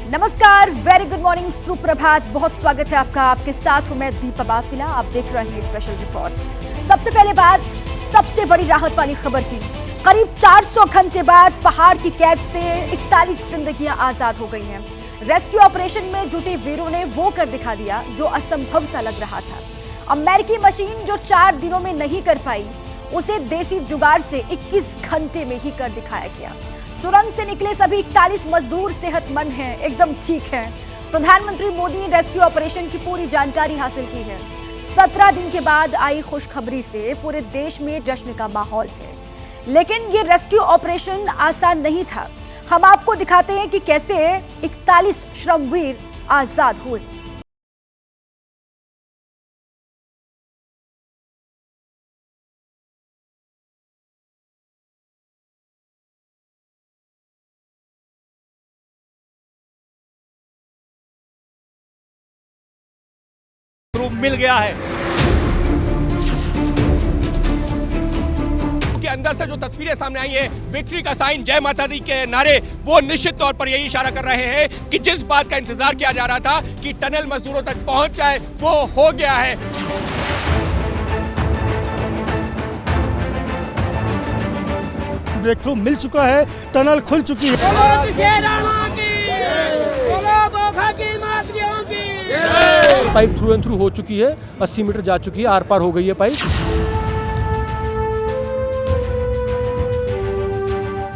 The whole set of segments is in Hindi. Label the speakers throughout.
Speaker 1: नमस्कार, वेरी गुड मॉर्निंग, सुप्रभात। बहुत स्वागत है आपका। आपके साथ हूं मैं दीपा बाफिला। आप देख रहे हैं स्पेशल रिपोर्ट। सबसे पहले बात सबसे बड़ी राहत वाली खबर की। करीब 400 घंटे बाद पहाड़ की कैद से 41 जिंदगियां आजाद हो गई हैं। रेस्क्यू ऑपरेशन में जुटे वीरों ने वो कर दिखा दिया जो असंभव सा लग रहा था। अमेरिकी मशीन जो 4 दिनों में नहीं कर पाई, उसे देसी जुगाड़ से 21 घंटे में ही कर दिखाया गया। सुरंग से निकले सभी 41 मजदूर सेहतमंद हैं, एकदम ठीक हैं। प्रधानमंत्री मोदी ने रेस्क्यू ऑपरेशन की पूरी जानकारी हासिल की है। 17 दिन के बाद आई खुशखबरी से पूरे देश में जश्न का माहौल है। लेकिन ये रेस्क्यू ऑपरेशन आसान नहीं था। हम आपको दिखाते हैं कि कैसे 41 श्रमवीर आजाद हुए।
Speaker 2: मिल गया है
Speaker 3: के अंदर से जो तस्वीरें सामने आई है, विक्ट्री का साइन, जय माता दी के नारे, वो निश्चित तौर पर यही इशारा कर रहे हैं कि जिस बात का इंतजार किया जा रहा था कि टनल मजदूरों तक पहुंच जाए, वो हो गया है।
Speaker 2: ब्रेक थ्रू मिल चुका है, टनल खुल चुकी है।
Speaker 4: पाइप थ्रू एंड थ्रू हो चुकी है, 80 मीटर जा चुकी है, आर पार हो गई है पाइप।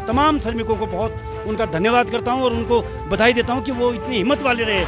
Speaker 5: तमाम श्रमिकों को बहुत उनका धन्यवाद करता हूं और उनको बधाई देता हूं कि वो इतनी हिम्मत वाले रहे।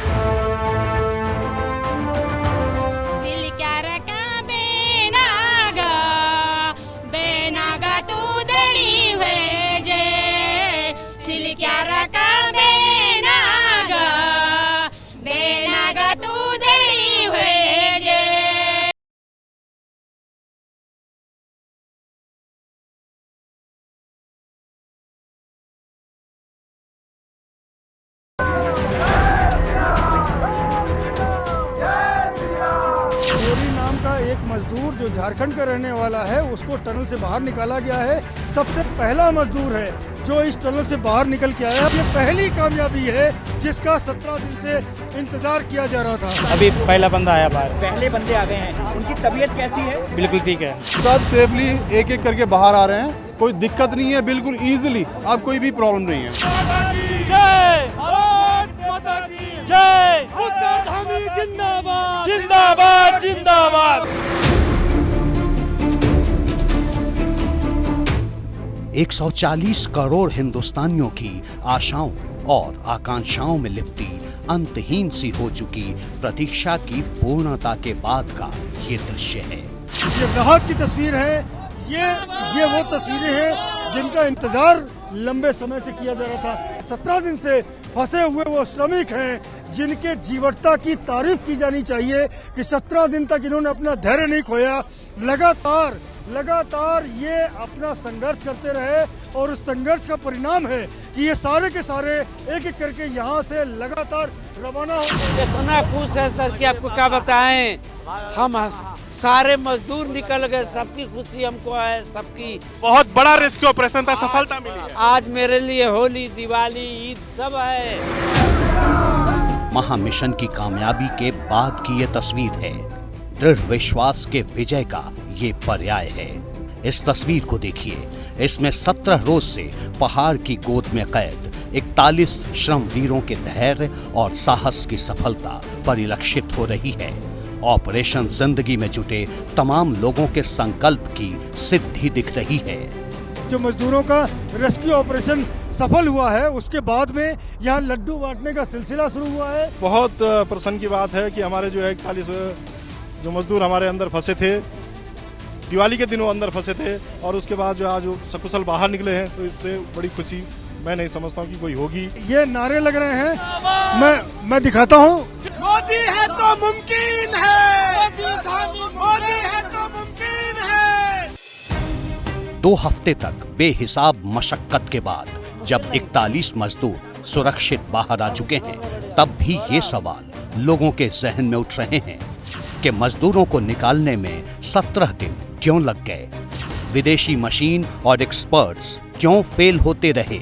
Speaker 2: एक मजदूर जो झारखंड का रहने वाला है, उसको टनल से बाहर निकाला गया है। सबसे पहला मजदूर है जो इस टनल से बाहर निकल के आया। ये पहली कामयाबी है जिसका 17 दिन से इंतजार किया जा रहा था।
Speaker 5: अभी पहला बंदा आया बाहर।
Speaker 6: पहले बंदे आ गए हैं, उनकी तबीयत कैसी है?
Speaker 5: बिल्कुल ठीक है,
Speaker 7: सब सेफली एक एक करके बाहर आ रहे हैं। कोई दिक्कत नहीं है, बिल्कुल इजीली, अब कोई भी प्रॉब्लम नहीं है।
Speaker 5: जय भारत माता की जय। मुस्कान जिंदाबाद जिंदाबाद जिंदाबाद।
Speaker 8: 140 करोड़ हिंदुस्तानियों की आशाओं और आकांक्षाओं में लिपटी अंतहीन सी हो चुकी प्रतीक्षा की पूर्णता के बाद का ये दृश्य है।
Speaker 2: ये राहत की तस्वीर है। ये वो तस्वीरें हैं जिनका इंतजार लंबे समय से किया जा रहा था। 17 दिन से फंसे हुए वो श्रमिक हैं जिनके जीवटता की तारीफ की जानी चाहिए कि 17 दिन तक इन्होंने अपना धैर्य नहीं खोया। लगातार ये अपना संघर्ष करते रहे और उस संघर्ष का परिणाम है कि ये सारे के सारे एक एक करके यहाँ से लगातार रवाना हो।
Speaker 9: इतना खुश है सर कि आपको क्या बताएं। हम सारे मजदूर निकल गए, सबकी खुशी हमको है, सबकी।
Speaker 7: बहुत बड़ा रेस्क्यू ऑपरेशन था, सफलता मिली है।
Speaker 9: आज मेरे लिए होली, दिवाली, ईद सब है।
Speaker 8: महामिशन की कामयाबी के बाद की ये तस्वीर है। दृढ़ विश्वास के विजय का ये पर्याय है। इस तस्वीर को देखिए। इसमें 17 रोज से पहाड़ की गोद में कैद 41 श्रमवीरों के धैर्य और साहस की सफलता परिलक्षित हो रही है। ऑपरेशन जिंदगी में जुटे तमाम लोगों के संकल्प की सिद्धि दिख रही है।
Speaker 2: जो मजदूरों का रेस्क्यू ऑपरेशन सफल हुआ है, उसके बाद में यहाँ लड्डू बांटने का सिलसिला शुरू हुआ है।
Speaker 7: बहुत प्रसन्न की बात है कि हमारे जो 41 जो मजदूर हमारे अंदर फंसे थे, दिवाली के दिनों अंदर फंसे थे, और उसके बाद जो आज सकुशल बाहर निकले हैं, तो इससे बड़ी खुशी मैं नहीं समझता हूँ कि कोई होगी।
Speaker 2: ये नारे लग रहे हैं, मैं दिखाता हूँ।
Speaker 3: मोदी है तो मुमकिन है, मोदी है तो मुमकिन है।
Speaker 8: 2 हफ्ते तक बेहिसाब मशक्कत के बाद जब 41 मजदूर सुरक्षित बाहर आ चुके हैं, तब भी ये सवाल लोगों के जहन में उठ रहे हैं कि मजदूरों को निकालने में 17 दिन क्यों लग गए? विदेशी मशीन और एक्सपर्ट्स क्यों फेल होते रहे?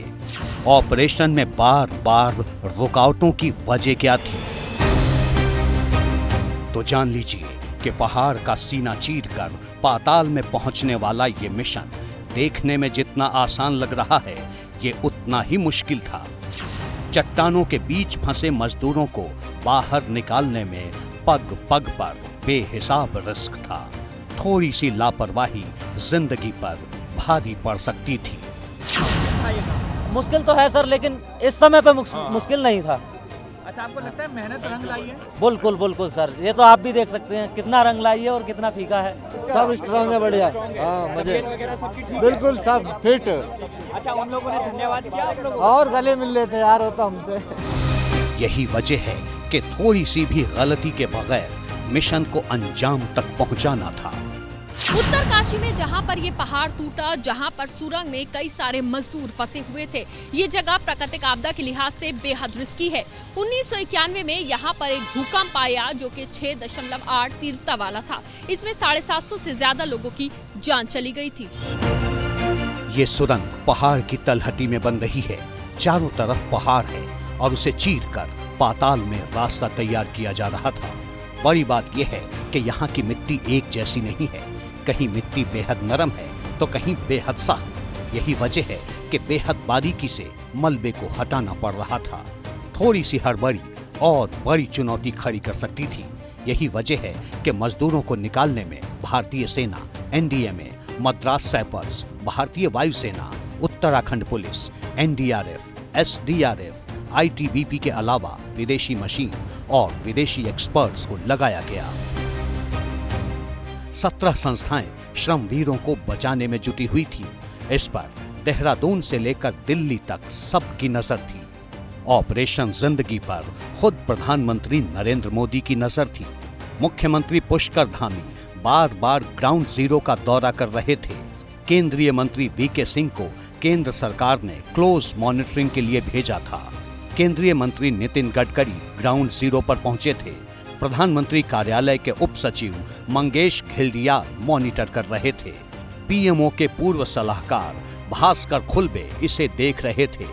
Speaker 8: ऑपरेशन में बार बार रुकावटों की वजह क्या थी? तो जान लीजिए कि पहाड़ का सीना चीरकर पाताल में पहुंचने वाला ये मिशन देखने में जितना आसान लग रहा है, ये उतना ही मुश्किल था। चट्टानों के बीच फंसे मजदूरों को बाहर निकालने में पग पग पर बेहिसाब रिस्क था। थोड़ी सी लापरवाही जिंदगी पर भारी पड़ सकती थी।
Speaker 10: मुश्किल तो है सर, लेकिन इस समय पे मुश्किल नहीं था।
Speaker 6: अच्छा, आपको लगता है मेहनत रंग लाई है?
Speaker 10: बिल्कुल बिल्कुल सर, ये तो आप भी देख सकते हैं कितना रंग लाई है और कितना फीका है। सब स्ट्रांग है, बढ़िया। हाँ, मजे
Speaker 2: बिल्कुल सब फिट।
Speaker 6: अच्छा, उन लोगों ने धन्यवाद किया आप लोगों को?
Speaker 10: और गले मिल लेते यार, होता हमसे।
Speaker 8: यही वजह है कि थोड़ी सी भी गलती के बगैर मिशन को अंजाम तक पहुंचाना था।
Speaker 11: उत्तरकाशी में जहां पर ये पहाड़ टूटा, जहां पर सुरंग में कई सारे मजदूर फंसे हुए थे, ये जगह प्राकृतिक आपदा के लिहाज से बेहद रिस्की है। 1991 में यहाँ पर एक भूकंप आया जो कि 6.8 तीव्रता वाला था। इसमें 750 से ज्यादा लोगों की जान चली गई थी।
Speaker 8: ये सुरंग पहाड़ की तलहटी में बन रही है। चारों तरफ पहाड़ है और उसे चीरकर पाताल में रास्ता तैयार किया जा रहा था। बड़ी बात यह है कि यहाँ की मिट्टी एक जैसी नहीं है। कहीं मिट्टी बेहद नरम है तो कहीं बेहद सख्त। यही वजह है कि बेहद बारीकी से मलबे को हटाना पड़ रहा था। थोड़ी सी हड़बड़ी और बड़ी चुनौती खड़ी कर सकती थी। यही वजह है कि मजदूरों को निकालने में भारतीय सेना, एनडीएमए, मद्रास सैपर्स, भारतीय वायुसेना, Uttarakhand police, NDRF, SDRF, ITBP के अलावा विदेशी मशीन और विदेशी एक्सपर्ट्स को लगाया गया। 17 संस्थाएं श्रमवीरों को बचाने में जुटी हुई थी। इस पर देहरादून से लेकर दिल्ली तक सबकी नजर थी। ऑपरेशन जिंदगी पर खुद प्रधानमंत्री नरेंद्र मोदी की नजर थी। मुख्यमंत्री पुष्कर धामी बार बार ग्राउंड जीरो का दौरा कर रहे थे। केंद्रीय मंत्री वीके सिंह को केंद्र सरकार ने क्लोज मॉनिटरिंग के लिए भेजा था। केंद्रीय मंत्री नितिन गडकरी ग्राउंड जीरो पर पहुंचे थे। प्रधानमंत्री कार्यालय के उप सचिव मंगेश घिल्डियाल मॉनिटर कर रहे थे। पीएमओ के पूर्व सलाहकार भास्कर खुलबे इसे देख रहे थे।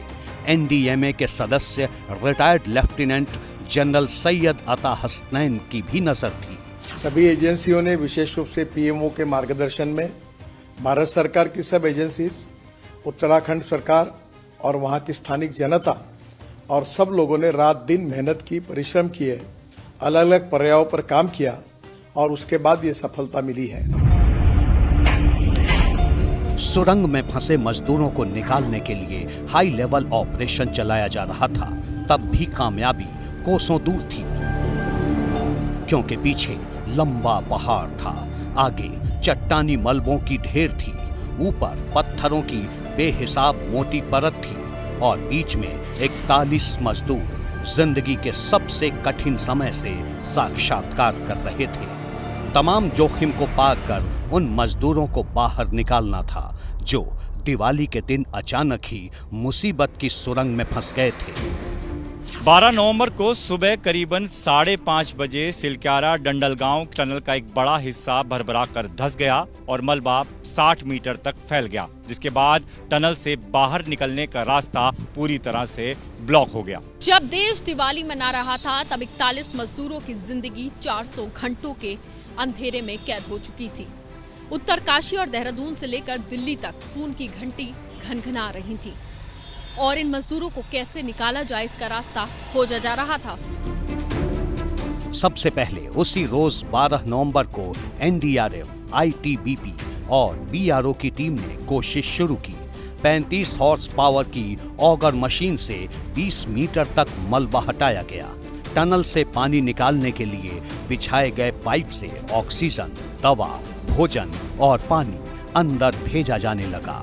Speaker 8: एनडीएमए के सदस्य रिटायर्ड लेफ्टिनेंट जनरल सैयद अता हसनैन की भी नजर थी।
Speaker 12: सभी एजेंसियों ने विशेष रूप से पीएमओ के मार्गदर्शन में भारत सरकार की सब एजेंसीज, उत्तराखंड सरकार और वहां की स्थानिक जनता और सब लोगों ने रात दिन मेहनत की, परिश्रम किए, अलग अलग पर्यायों पर काम किया और उसके बाद ये सफलता मिली है।
Speaker 8: सुरंग में फंसे मजदूरों को निकालने के लिए हाई लेवल ऑपरेशन चलाया जा रहा था। तब भी कामयाबी कोसों दूर थी, क्योंकि पीछे लंबा पहाड़ था, आगे चट्टानी मलबों की ढेर थी, ऊपर पत्थरों की बेहिसाब मोटी परत थी और बीच में 41 मजदूर जिंदगी के सबसे कठिन समय से साक्षात्कार कर रहे थे। तमाम जोखिम को पार कर उन मजदूरों को बाहर निकालना था जो दिवाली के दिन अचानक ही मुसीबत की सुरंग में फंस गए थे।
Speaker 13: 12 नवंबर को सुबह करीबन 5:30 बजे सिलक्यारा डंडलगांव टनल का एक बड़ा हिस्सा भरभरा कर धंस गया और मलबा 60 मीटर तक फैल गया, जिसके बाद टनल से बाहर निकलने का रास्ता पूरी तरह से ब्लॉक हो गया।
Speaker 11: जब देश दिवाली मना रहा था तब 41 मजदूरों की जिंदगी 400 घंटों के अंधेरे में कैद हो चुकी थी। उत्तरकाशी और देहरादून से लेकर दिल्ली तक खून की घंटी घनघना रही थी और इन मजदूरों को कैसे निकाला जाए इसका रास्ता खोजा जा रहा था।
Speaker 8: सबसे पहले उसी रोज 12 नवंबर को एनडीआरएफ, आईटीबीपी और बीआरओ की टीम ने कोशिश शुरू की। 35 हॉर्स पावर की ऑगर मशीन से 20 मीटर तक मलबा हटाया गया। टनल से पानी निकालने के लिए बिछाए गए पाइप से ऑक्सीजन, दवा, भोजन और पानी अंदर भेजा जाने लगा।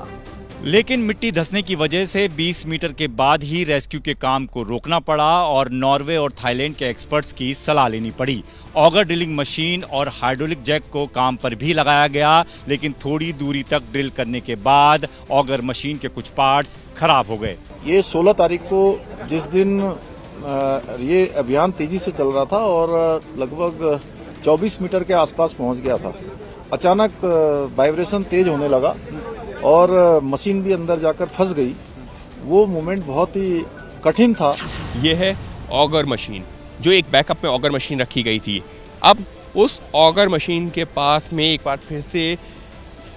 Speaker 13: लेकिन मिट्टी धंसने की वजह से 20 मीटर के बाद ही रेस्क्यू के काम को रोकना पड़ा और नॉर्वे और थाईलैंड के एक्सपर्ट्स की सलाह लेनी पड़ी। ऑगर ड्रिलिंग मशीन और हाइड्रोलिक जैक को काम पर भी लगाया गया, लेकिन थोड़ी दूरी तक ड्रिल करने के बाद ऑगर मशीन के कुछ पार्ट्स खराब हो गए।
Speaker 14: ये 16 तारीख को जिस दिन ये अभियान तेजी से चल रहा था और लगभग 24 मीटर के आसपास पहुंच गया था, अचानक वाइब्रेशन तेज होने लगा और मशीन भी अंदर जाकर फंस गई वो मोमेंट बहुत ही कठिन था।
Speaker 3: ये है ऑगर मशीन, जो एक बैकअप में ऑगर मशीन रखी गई थी। अब उस ऑगर मशीन के पास में एक बार फिर से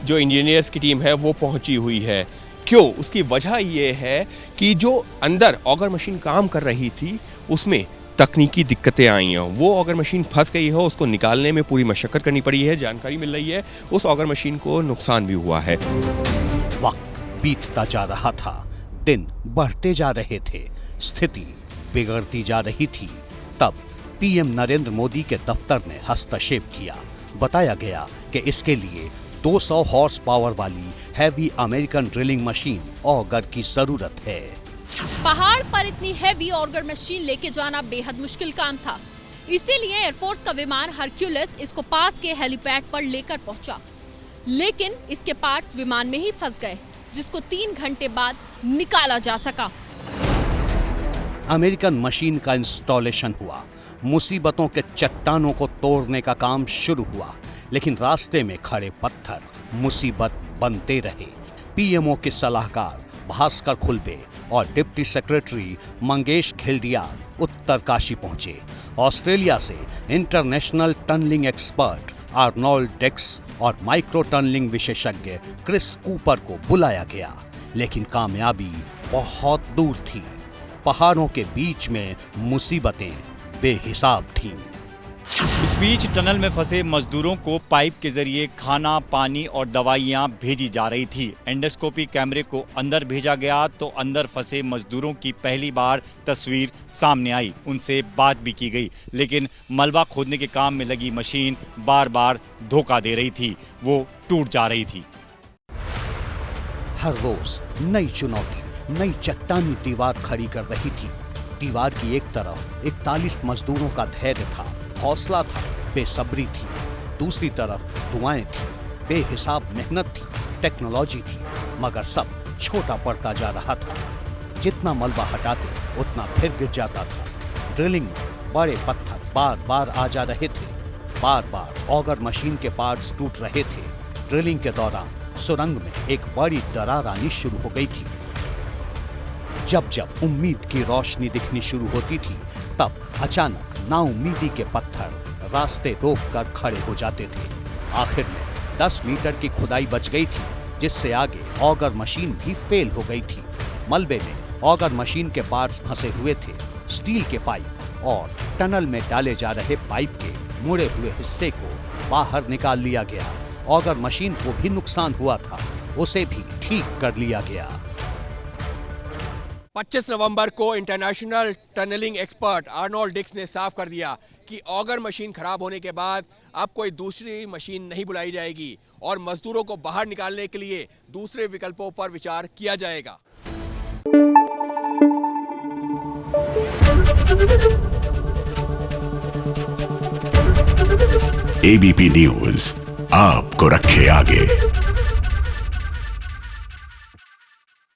Speaker 3: जो इंजीनियर्स की टीम है वो पहुंची हुई है। क्यों? उसकी वजह ये है कि जो अंदर ऑगर मशीन काम कर रही थी उसमें तकनीकी दिक्कतें आई हैं। वो ऑगर मशीन फंस गई है, उसको निकालने में पूरी मशक्कत करनी पड़ी है। जानकारी मिल रही है उस ऑगर मशीन को नुकसान भी हुआ है।
Speaker 8: वक्त बीतता जा रहा था, दिन बढ़ते जा रहे थे, स्थिति बिगड़ती जा रही थी। तब पीएम नरेंद्र मोदी के दफ्तर ने हस्तक्षेप किया। बताया गया कि इसके लिए 200 हॉर्स पावर वाली heavy American drilling machine auger की जरूरत है।
Speaker 11: पहाड़ पर इतनी हैवी ऑगर मशीन लेके जाना बेहद मुश्किल काम था। इसीलिए एयरफोर्स का विमान हरक्यूलिस इसको पास के हेलीपैड पर लेकर पहुंचा, लेकिन इसके पार्ट्स विमान में ही फंस गए, जिसको 3 घंटे बाद निकाला जा सका।
Speaker 8: अमेरिकन मशीन का इंस्टॉलेशन हुआ, मुसीबतों के चट्टानों को तोड़ने का काम शुरू हुआ, लेकिन रास्ते में खड़े पत्थर मुसीबत बनते रहे। पीएमओ के सलाहकार भास्कर खुलबे और डिप्टी सेक्रेटरी मंगेश घिल्डियाल उत्तरकाशी पहुंचे। ऑस्ट्रेलिया से international tunnelling expert Arnold Dix और माइक्रो टनलिंग विशेषज्ञ क्रिस कूपर को बुलाया गया, लेकिन कामयाबी बहुत दूर थी। पहाड़ों के बीच में मुसीबतें बेहिसाब थीं।
Speaker 13: इस बीच टनल में फंसे मजदूरों को पाइप के जरिए खाना, पानी और दवाइयां भेजी जा रही थी। एंडोस्कोपी कैमरे को अंदर भेजा गया तो अंदर फंसे मजदूरों की पहली बार तस्वीर सामने आई। उनसे बात भी की गई, लेकिन मलबा खोदने के काम में लगी मशीन बार बार धोखा दे रही थी, वो टूट जा रही थी।
Speaker 8: हर रोज नई चुनौती, नई चट्टानी दीवार खड़ी कर रही थी। दीवार की एक तरफ 41 मजदूरों का धैर्य था, हौसला था, बेसब्री थी। दूसरी तरफ दुआएं थी, बेहिसाब मेहनत थी, टेक्नोलॉजी थी, मगर सब छोटा पड़ता जा रहा था। जितना मलबा हटाते उतना फिर गिर जाता था। ड्रिलिंग में बड़े पत्थर बार बार आ जा रहे थे, बार बार ऑगर मशीन के पार्ट्स टूट रहे थे। ड्रिलिंग के दौरान सुरंग में एक बड़ी दरार आनी शुरू हो गई थी। जब जब उम्मीद की रोशनी दिखनी शुरू होती थी, तब अचानक नाउम्मीदी के पत्थर रास्ते रोककर खड़े हो जाते थे। आखिर में 10 मीटर की खुदाई बच गई थी, जिससे आगे ऑगर मशीन भी फेल हो गई थी। मलबे में ऑगर मशीन के पार्ट्स फंसे हुए थे। स्टील के पाइप और टनल में डाले जा रहे पाइप के मुड़े हुए हिस्से को बाहर निकाल लिया गया। ऑगर मशीन को भी नुकसान हुआ था, उसे भी ठीक कर लिया गया।
Speaker 3: 25 नवंबर को international tunnelling expert Arnold Dix ने साफ कर दिया कि ऑगर मशीन खराब होने के बाद अब कोई दूसरी मशीन नहीं बुलाई जाएगी और मजदूरों को बाहर निकालने के लिए दूसरे विकल्पों पर विचार किया जाएगा।
Speaker 15: एबीपी न्यूज आपको रखे आगे।